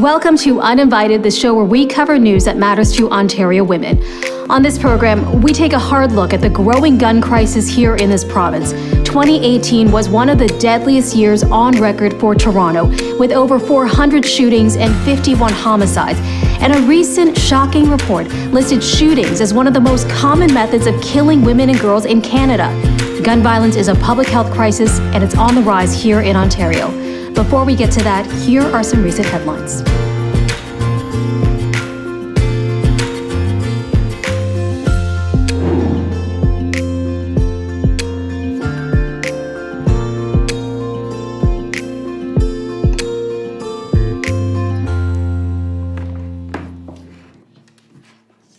Welcome to Uninvited, the show where we cover news that matters to Ontario women. On this program, we take a hard look at the growing gun crisis here in this province. 2018 was one of the deadliest years on record for Toronto, with over 400 shootings and 51 homicides. And a recent shocking report listed shootings as one of the most common methods of killing women and girls in Canada. Gun violence is a public health crisis, and it's on the rise here in Ontario. Before we get to that, here are some recent headlines.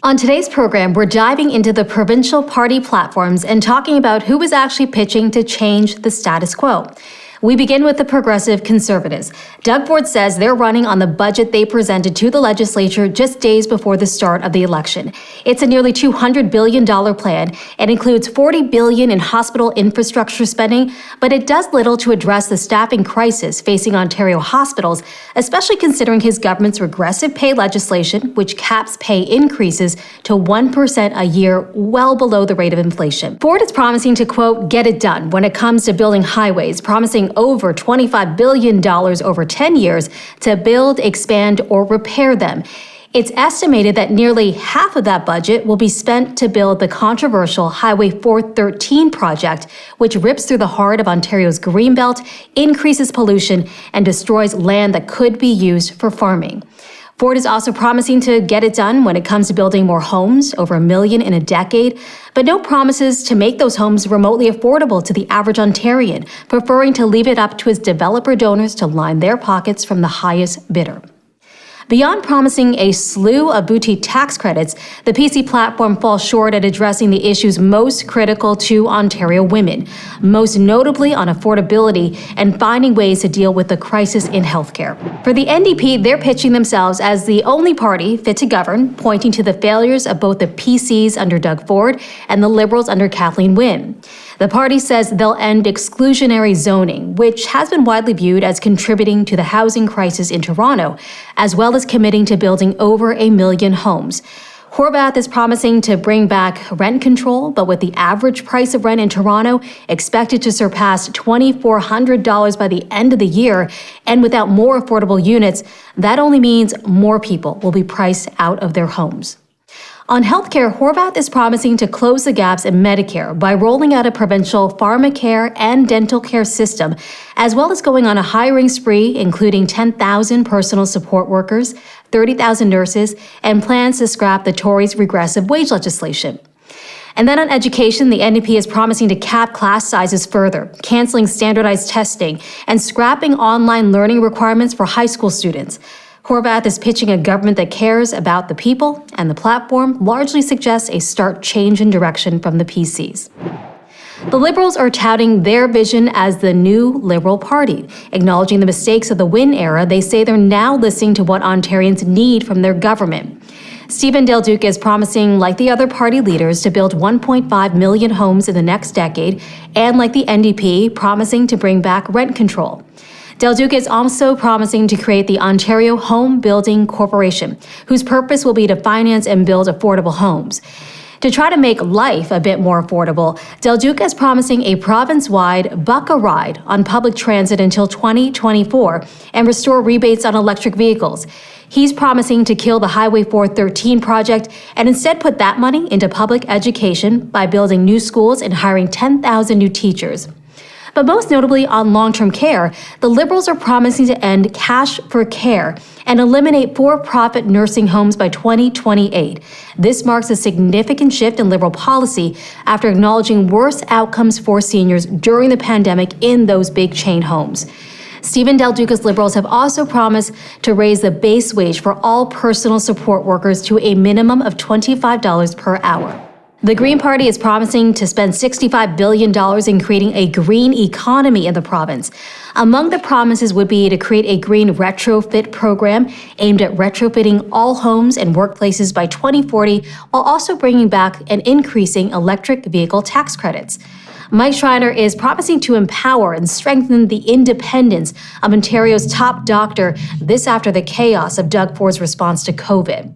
On today's program, we're diving into the provincial party platforms and talking about who is actually pitching to change the status quo. We begin with the Progressive Conservatives. Danforth says they're running on the budget they presented to the legislature just days before the start of the election. It's a nearly $200 billion plan and includes $40 billion in hospital infrastructure spending, but it does little to address the staffing crisis facing Ontario hospitals, especially considering his government's regressive pay legislation, which caps pay increases to 1% a year, well below the rate of inflation. Ford is promising to, quote, get it done when it comes to building highways, promising over $25 billion over 10 years to build, expand, or repair them. It's estimated that nearly half of that budget will be spent to build the controversial Highway 413 project, which rips through the heart of Ontario's greenbelt, increases pollution, and destroys land that could be used for farming. Ford is also promising to get it done when it comes to building more homes, over 1 million in a decade, but no promises to make those homes remotely affordable to the average Ontarian, preferring to leave it up to his developer donors to line their pockets from the highest bidder. Beyond promising a slew of boutique tax credits, the PC platform falls short at addressing the issues most critical to Ontario women, most notably on affordability and finding ways to deal with the crisis in healthcare. For the NDP, they're pitching themselves as the only party fit to govern, pointing to the failures of both the PCs under Doug Ford and the Liberals under Kathleen Wynne. The party says they'll end exclusionary zoning, which has been widely viewed as contributing to the housing crisis in Toronto, as well as committing to building over 1 million homes. Horwath is promising to bring back rent control, but with the average price of rent in Toronto expected to surpass $2,400 by the end of the year, and without more affordable units, that only means more people will be priced out of their homes. On healthcare, Horwath is promising to close the gaps in Medicare by rolling out a provincial pharmacare and dental care system, as well as going on a hiring spree, including 10,000 personal support workers, 30,000 nurses, and plans to scrap the Tories' regressive wage legislation. And then on education, the NDP is promising to cap class sizes further, canceling standardized testing, and scrapping online learning requirements for high school students. Horwath is pitching a government that cares about the people, and the platform largely suggests a stark change in direction from the PCs. The Liberals are touting their vision as the new Liberal Party. Acknowledging the mistakes of the Wynne era, they say they're now listening to what Ontarians need from their government. Stephen Del Duca is promising, like the other party leaders, to build 1.5 million homes in the next decade, and like the NDP, promising to bring back rent control. Del Duca is also promising to create the Ontario Home Building Corporation, whose purpose will be to finance and build affordable homes. To try to make life a bit more affordable, Del Duca is promising a province-wide buck a ride on public transit until 2024 and restore rebates on electric vehicles. He's promising to kill the Highway 413 project and instead put that money into public education by building new schools and hiring 10,000 new teachers. But most notably on long-term care, the Liberals are promising to end cash for care and eliminate for-profit nursing homes by 2028. This marks a significant shift in Liberal policy after acknowledging worse outcomes for seniors during the pandemic in those big chain homes. Stephen Del Duca's Liberals have also promised to raise the base wage for all personal support workers to a minimum of $25 per hour. The Green Party is promising to spend $65 billion in creating a green economy in the province. Among the promises would be to create a green retrofit program aimed at retrofitting all homes and workplaces by 2040, while also bringing back and increasing electric vehicle tax credits. Mike Schreiner is promising to empower and strengthen the independence of Ontario's top doctor, this after the chaos of Doug Ford's response to COVID.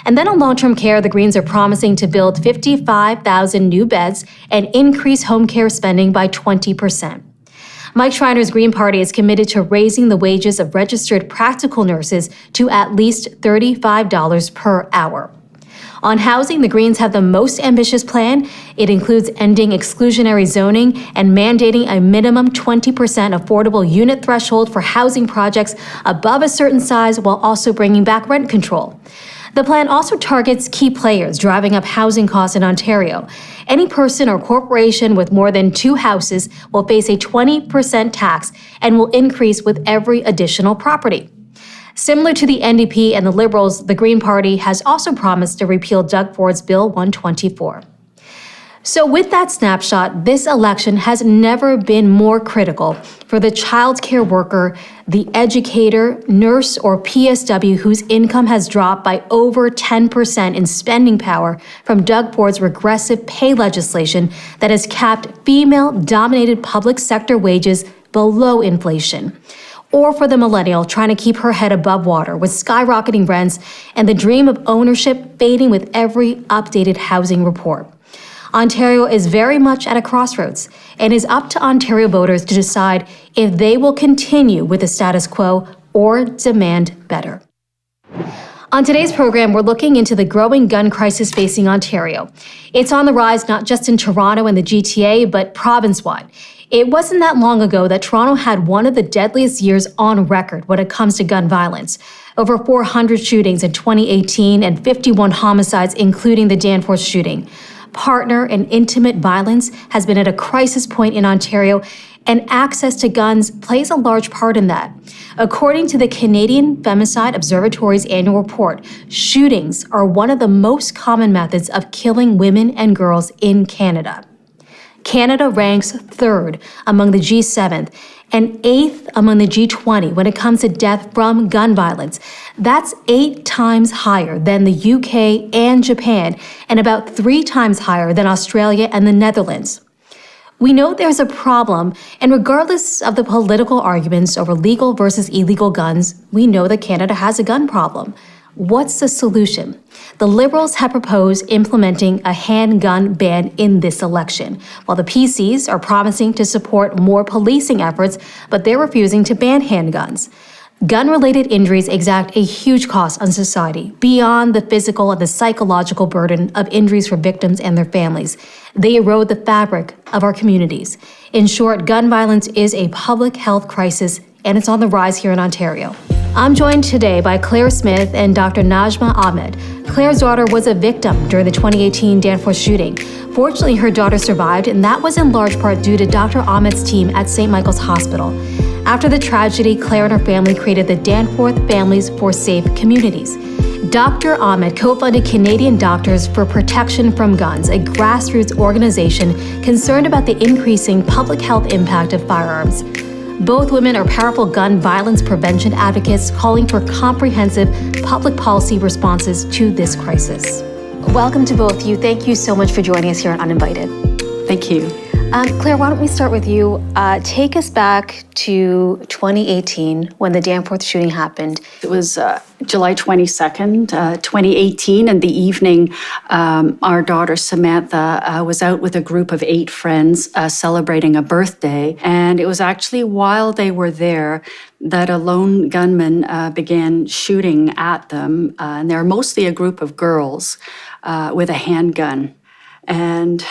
And then on long-term care, the Greens are promising to build 55,000 new beds and increase home care spending by 20%. Mike Schreiner's Green Party is committed to raising the wages of registered practical nurses to at least $35 per hour. On housing, the Greens have the most ambitious plan. It includes ending exclusionary zoning and mandating a minimum 20% affordable unit threshold for housing projects above a certain size while also bringing back rent control. The plan also targets key players driving up housing costs in Ontario. Any person or corporation with more than 2 houses will face a 20% tax and will increase with every additional property. Similar to the NDP and the Liberals, the Green Party has also promised to repeal Doug Ford's Bill 124. So with that snapshot, this election has never been more critical for the childcare worker, the educator, nurse, or PSW whose income has dropped by over 10% in spending power from Doug Ford's regressive pay legislation that has capped female-dominated public sector wages below inflation. Or for the millennial trying to keep her head above water with skyrocketing rents and the dream of ownership fading with every updated housing report. Ontario is very much at a crossroads, and is up to Ontario voters to decide if they will continue with the status quo or demand better. On today's program, we're looking into the growing gun crisis facing Ontario. It's on the rise not just in Toronto and the GTA, but province-wide. It wasn't that long ago that Toronto had one of the deadliest years on record when it comes to gun violence. Over 400 shootings in 2018 and 51 homicides, including the Danforth shooting. Partner and intimate violence has been at a crisis point in Ontario, and access to guns plays a large part in that. According to the Canadian Femicide Observatory's annual report, shootings are one of the most common methods of killing women and girls in Canada. Canada ranks 3rd among the G7 and 8th among the G20 when it comes to death from gun violence. That's 8 times higher than the UK and Japan, and about 3 times higher than Australia and the Netherlands. We know there's a problem, and regardless of the political arguments over legal versus illegal guns, we know that Canada has a gun problem. What's the solution? The Liberals have proposed implementing a handgun ban in this election, while the PCs are promising to support more policing efforts, but they're refusing to ban handguns. Gun-related injuries exact a huge cost on society, beyond the physical and the psychological burden of injuries for victims and their families. They erode the fabric of our communities. In short, gun violence is a public health crisis, and it's on the rise here in Ontario. I'm joined today by Claire Smith and Dr. Najma Ahmed. Claire's daughter was a victim during the 2018 Danforth shooting. Fortunately, her daughter survived, and that was in large part due to Dr. Ahmed's team at St. Michael's Hospital. After the tragedy, Claire and her family created the Danforth Families for Safe Communities. Dr. Ahmed co-founded Canadian Doctors for Protection from Guns, a grassroots organization concerned about the increasing public health impact of firearms. Both women are powerful gun violence prevention advocates calling for comprehensive public policy responses to this crisis. Welcome to both of you. Thank you so much for joining us here on Uninvited. Thank you. Claire, why don't we start with you? Take us back to 2018 when the Danforth shooting happened. It was July 22nd, 2018, in the evening. Our daughter Samantha was out with a group of 8 friends celebrating a birthday. And it was actually while they were there that a lone gunman began shooting at them. And they're mostly a group of girls with a handgun. And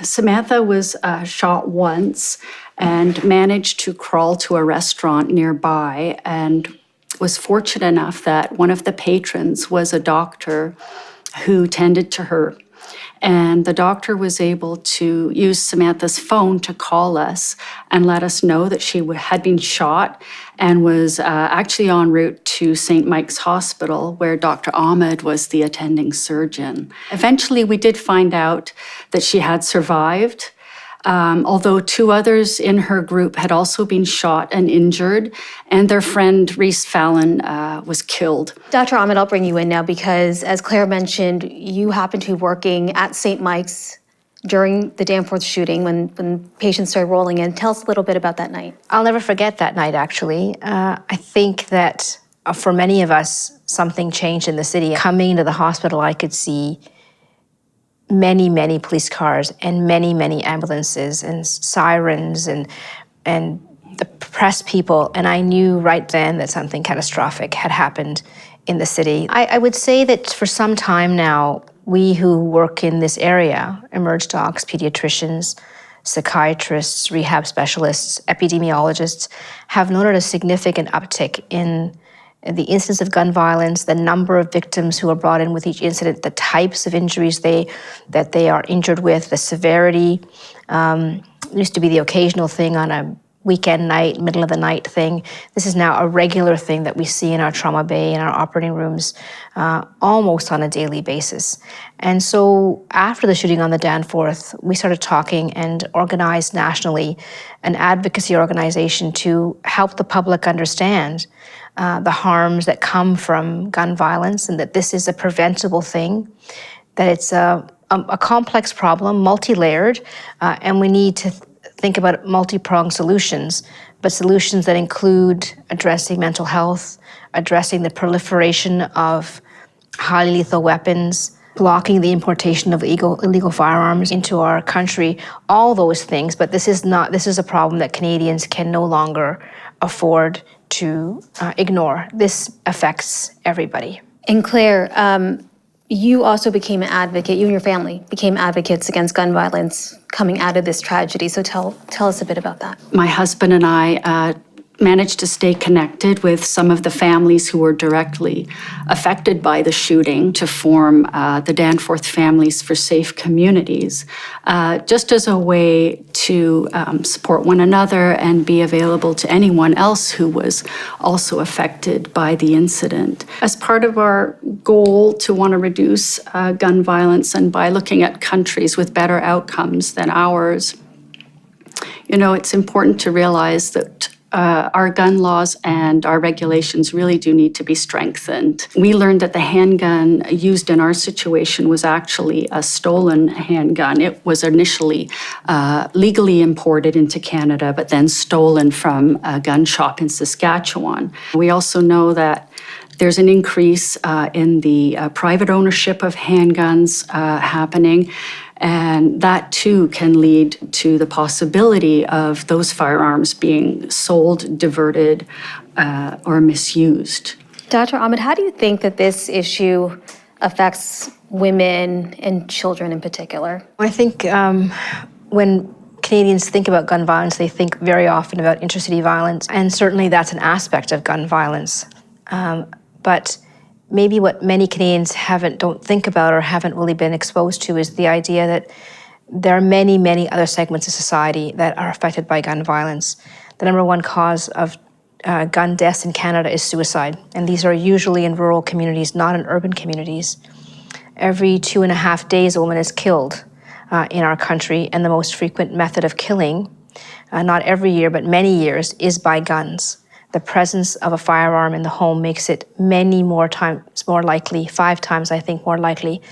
Samantha was shot once and managed to crawl to a restaurant nearby, and was fortunate enough that one of the patrons was a doctor who tended to her. And the doctor was able to use Samantha's phone to call us and let us know that she had been shot and was actually en route to St. Mike's Hospital, where Dr. Ahmed was the attending surgeon. Eventually, we did find out that she had survived, although 2 others in her group had also been shot and injured, and their friend Reese Fallon was killed. Dr. Ahmed, I'll bring you in now because, as Claire mentioned, you happen to be working at St. Mike's during the Danforth shooting when patients started rolling in. Tell us a little bit about that night. I'll never forget that night, actually. I think that for many of us, something changed in the city. Coming into the hospital, I could see many, many police cars and many, many ambulances and sirens and the press people. And I knew right then that something catastrophic had happened in the city. I would say that for some time now, we who work in this area, emerge docs, pediatricians, psychiatrists, rehab specialists, epidemiologists, have noted a significant uptick in the incidence of gun violence, the number of victims who are brought in with each incident, the types of injuries that they are injured with, the severity. It used to be the occasional thing on a weekend night, middle of the night thing. This is now a regular thing that we see in our trauma bay, in our operating rooms, almost on a daily basis. And so after the shooting on the Danforth, we started talking and organized nationally an advocacy organization to help the public understand the harms that come from gun violence and that this is a preventable thing, that it's a complex problem, multi-layered, and we need to think about multi-pronged solutions, but solutions that include addressing mental health, addressing the proliferation of highly lethal weapons, blocking the importation of illegal firearms into our country, all those things. But this is a problem that Canadians can no longer afford to ignore. This affects everybody. And Claire, you also became an advocate, you and your family became advocates against gun violence coming out of this tragedy. So tell us a bit about that. My husband and I managed to stay connected with some of the families who were directly affected by the shooting to form the Danforth Families for Safe Communities, just as a way to support one another and be available to anyone else who was also affected by the incident. As part of our goal to want to reduce gun violence and by looking at countries with better outcomes than ours, it's important to realize that our gun laws and our regulations really do need to be strengthened. We learned that the handgun used in our situation was actually a stolen handgun. It was initially legally imported into Canada, but then stolen from a gun shop in Saskatchewan. We also know that there's an increase in the private ownership of handguns happening. And that too can lead to the possibility of those firearms being sold, diverted, or misused. Dr. Ahmed, how do you think that this issue affects women and children in particular? I think when Canadians think about gun violence, they think very often about intercity violence, and certainly that's an aspect of gun violence. But maybe what many Canadians don't think about or haven't really been exposed to is the idea that there are many, many other segments of society that are affected by gun violence. The number one cause of gun deaths in Canada is suicide, and these are usually in rural communities, not in urban communities. Every 2.5 days, a woman is killed in our country, and the most frequent method of killing, not every year, but many years, is by guns. The presence of a firearm in the home makes it many more times more likely, 5 times, I think, more likely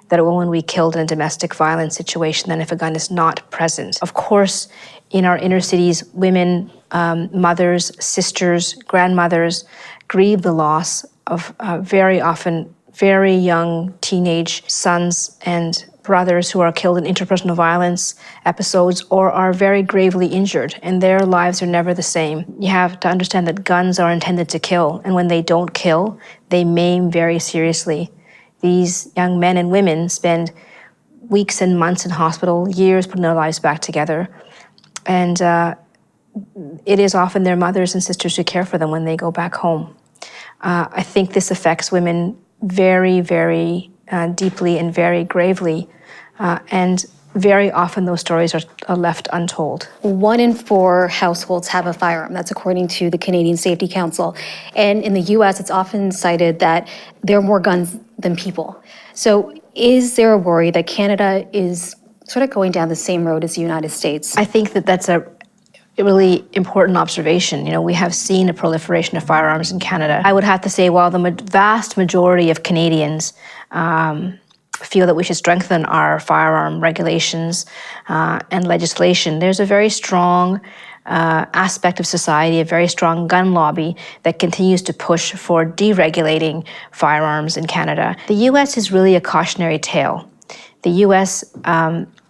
that a woman will be killed in a domestic violence situation than if a gun is not present. Of course, in our inner cities, women, mothers, sisters, grandmothers grieve the loss of very often very young teenage sons and brothers who are killed in interpersonal violence episodes or are very gravely injured, and their lives are never the same. You have to understand that guns are intended to kill, and when they don't kill, they maim very seriously. These young men and women spend weeks and months in hospital, years putting their lives back together, and it is often their mothers and sisters who care for them when they go back home. I think this affects women very, very deeply and very gravely, and very often those stories are left untold. 1 in 4 households have a firearm. That's according to the Canadian Safety Council. And in the US, it's often cited that there are more guns than people. So is there a worry that Canada is sort of going down the same road as the United States? I think that that's a really important observation. We have seen a proliferation of firearms in Canada. I would have to say, while the vast majority of Canadians feel that we should strengthen our firearm regulations and legislation. There's a very strong aspect of society, a very strong gun lobby that continues to push for deregulating firearms in Canada. The US is really a cautionary tale. The US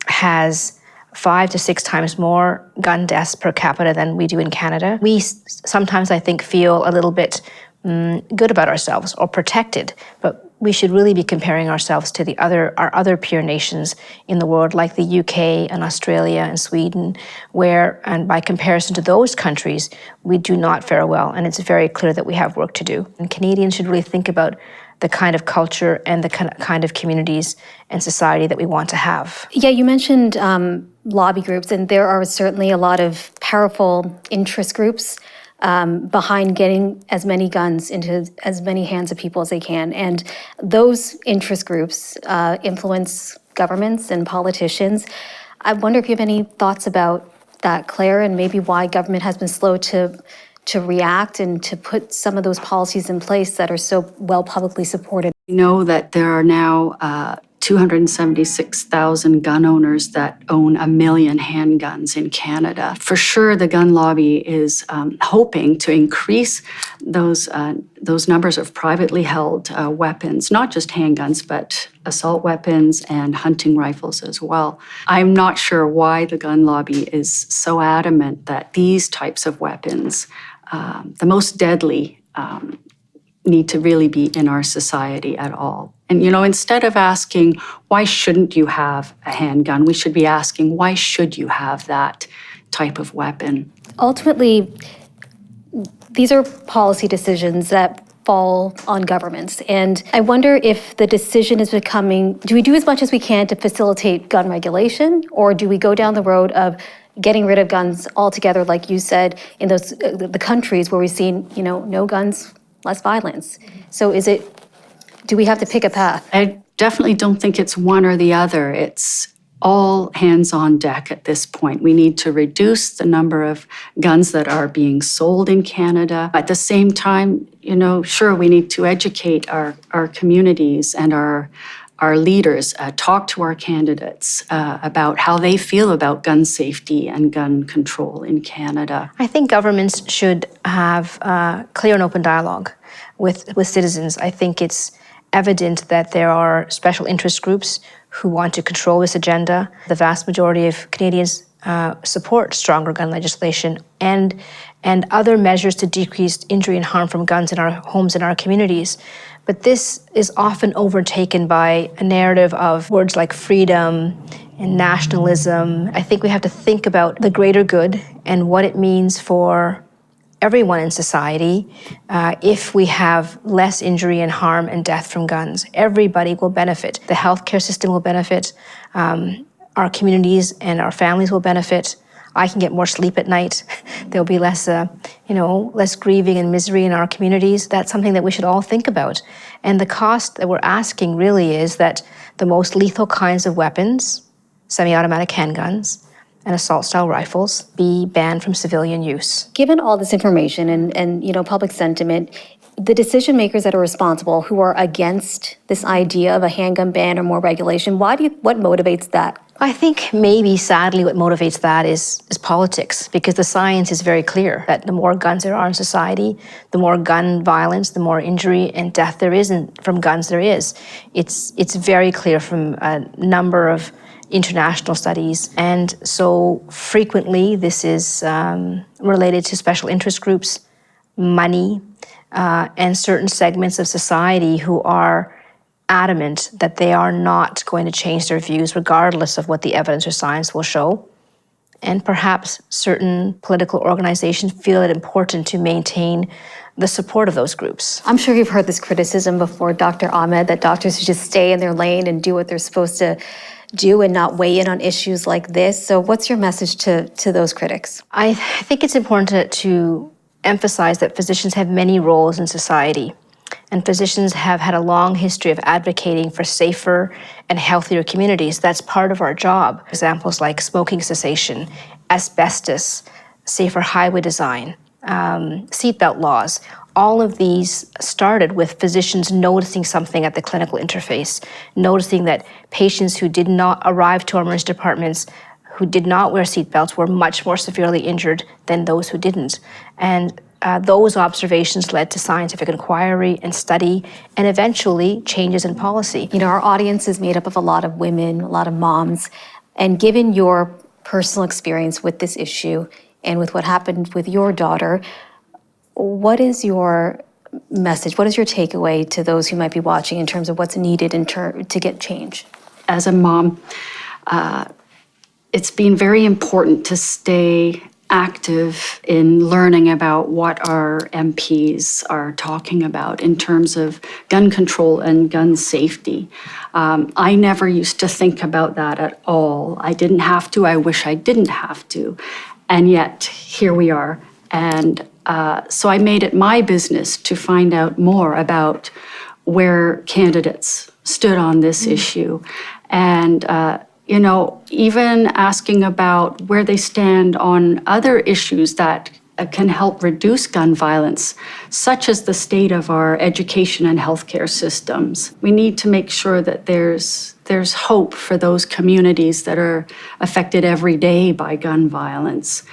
has 5 to 6 times more gun deaths per capita than we do in Canada. We sometimes, I think, feel a little bit good about ourselves or protected, but we should really be comparing ourselves to our other peer nations in the world, like the UK and Australia and Sweden, where, and by comparison to those countries, we do not fare well. And it's very clear that we have work to do. And Canadians should really think about the kind of culture and the kind of communities and society that we want to have. Yeah, you mentioned lobby groups, and there are certainly a lot of powerful interest groups behind getting as many guns into as many hands of people as they can. And those interest groups influence governments and politicians. I wonder if you have any thoughts about that, Claire, and maybe why government has been slow to react and to put some of those policies in place that are so well publicly supported. We know that there are now 276,000 gun owners that own 1 million handguns in Canada. For sure, the gun lobby is hoping to increase those numbers of privately held weapons, not just handguns, but assault weapons and hunting rifles as well. I'm not sure why the gun lobby is so adamant that these types of weapons, the most deadly, need to really be in our society at all. And, instead of asking, why shouldn't you have a handgun, we should be asking, why should you have that type of weapon? Ultimately, these are policy decisions that fall on governments. And I wonder if the decision is becoming, do we do as much as we can to facilitate gun regulation, or do we go down the road of getting rid of guns altogether, like you said, in those the countries where we've seen, no guns, less violence? So do we have to pick a path? I definitely don't think it's one or the other. It's all hands on deck at this point. We need to reduce the number of guns that are being sold in Canada. At the same time, sure, we need to educate our communities and our leaders, talk to our candidates about how they feel about gun safety and gun control in Canada. I think governments should have clear and open dialogue with citizens. I think it's evident that there are special interest groups who want to control this agenda. The vast majority of Canadians support stronger gun legislation and other measures to decrease injury and harm from guns in our homes and our communities. But this is often overtaken by a narrative of words like freedom and nationalism. I think we have to think about the greater good and what it means for everyone in society if we have less injury and harm and death from guns. Everybody will benefit. The healthcare system will benefit. Our communities and our families will benefit. I can get more sleep at night. There'll be less, less grieving and misery in our communities. That's something that we should all think about. And the cost that we're asking really is that the most lethal kinds of weapons, semi-automatic handguns, and assault-style rifles be banned from civilian use. Given all this information and public sentiment, the decision makers that are responsible, who are against this idea of a handgun ban or more regulation, what motivates that? I think maybe, sadly, what motivates that is politics, because the science is very clear that the more guns there are in society, the more gun violence, the more injury and death there is from guns there is. It's very clear from a number of international studies. And so frequently this is related to special interest groups, money, and certain segments of society who are adamant that they are not going to change their views regardless of what the evidence or science will show. And perhaps certain political organizations feel it important to maintain the support of those groups. I'm sure you've heard this criticism before, Dr. Ahmed, that doctors should just stay in their lane and do what they're supposed to do and not weigh in on issues like this. So what's your message to those critics? I think it's important to emphasize that physicians have many roles in society, and physicians have had a long history of advocating for safer and healthier communities. That's part of our job. Examples like smoking cessation, asbestos, safer highway design, seatbelt laws. All of these started with physicians noticing something at the clinical interface, noticing that patients who did not arrive to our emergency departments, who did not wear seatbelts, were much more severely injured than those who didn't. And those observations led to scientific inquiry and study, and eventually changes in policy. You know, our audience is made up of a lot of women, a lot of moms, and given your personal experience with this issue and with what happened with your daughter, what is your message? What is your takeaway to those who might be watching in terms of what's needed to get change? As a mom, it's been very important to stay active in learning about what our MPs are talking about in terms of gun control and gun safety. I never used to think about that at all. I didn't have to. I wish I didn't have to. And yet, here we are. And so I made it my business to find out more about where candidates stood on this issue. And, even asking about where they stand on other issues that can help reduce gun violence, such as the state of our education and healthcare systems. We need to make sure that there's hope for those communities that are affected every day by gun violence.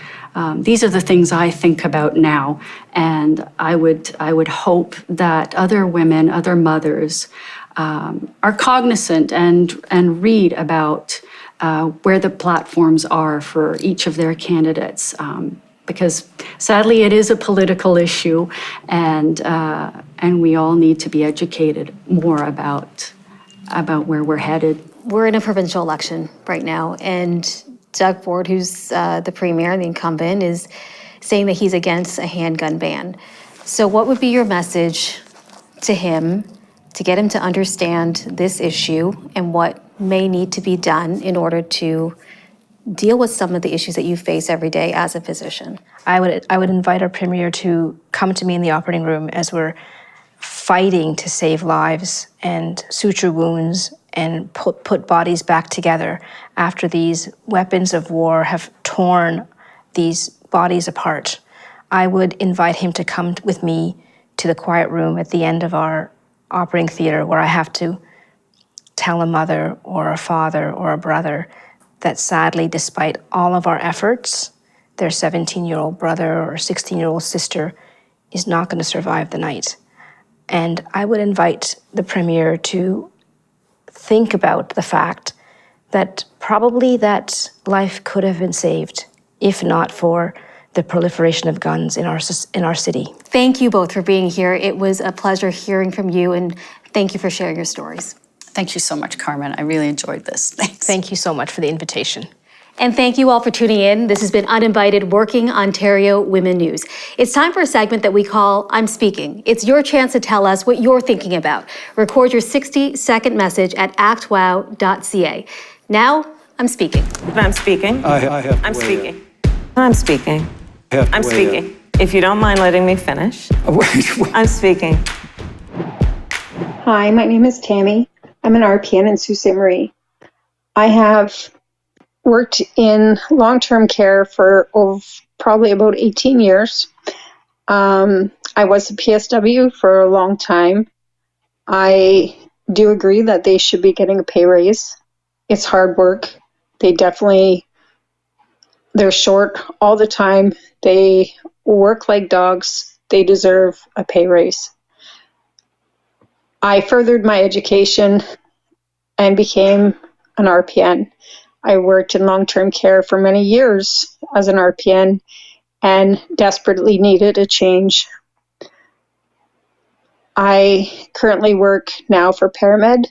These are the things I think about now, and I would hope that other women, other mothers, are cognizant and read about where the platforms are for each of their candidates, because sadly it is a political issue, and we all need to be educated more about where we're headed. We're in a provincial election right now, and Danforth, who's the premier, the incumbent, is saying that he's against a handgun ban. So what would be your message to him to get him to understand this issue and what may need to be done in order to deal with some of the issues that you face every day as a physician? I would invite our premier to come to me in the operating room as we're fighting to save lives and suture wounds and put bodies back together after these weapons of war have torn these bodies apart. I would invite him to come with me to the quiet room at the end of our operating theater, where I have to tell a mother or a father or a brother that sadly, despite all of our efforts, their 17-year-old brother or 16-year-old sister is not going to survive the night. And I would invite the premier to think about the fact that probably that life could have been saved if not for the proliferation of guns in our city. Thank you both for being here. It was a pleasure hearing from you, and thank you for sharing your stories. Thank you so much, Karman. I really enjoyed this. Thanks. Thank you so much for the invitation. And thank you all for tuning in. This has been Uninvited, Working Ontario Women News. It's time for a segment that we call I'm Speaking. It's your chance to tell us what you're thinking about. Record your 60-second message at actwow.ca. Now, I'm speaking. I'm speaking. I'm speaking. I'm speaking. I'm speaking. If you don't mind letting me finish. I'm speaking. Hi, my name is Tammy. I'm an RPN in Sault Ste. Marie. I have worked in long-term care for probably about 18 years. I was a PSW for a long time. I do agree that they should be getting a pay raise. It's hard work. They're short all the time. They work like dogs. They deserve a pay raise. I furthered my education and became an RPN. I worked in long-term care for many years as an RPN and desperately needed a change. I currently work now for ParaMed.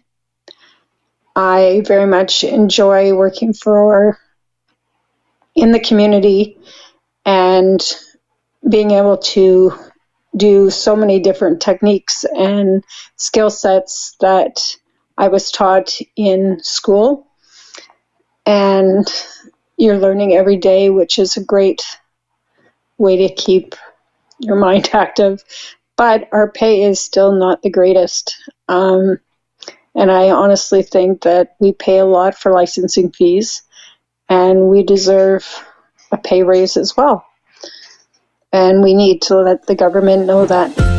I very much enjoy working in the community and being able to do so many different techniques and skill sets that I was taught in school. And you're learning every day, which is a great way to keep your mind active. But our pay is still not the greatest. And I honestly think that we pay a lot for licensing fees, and we deserve a pay raise as well. And we need to let the government know that.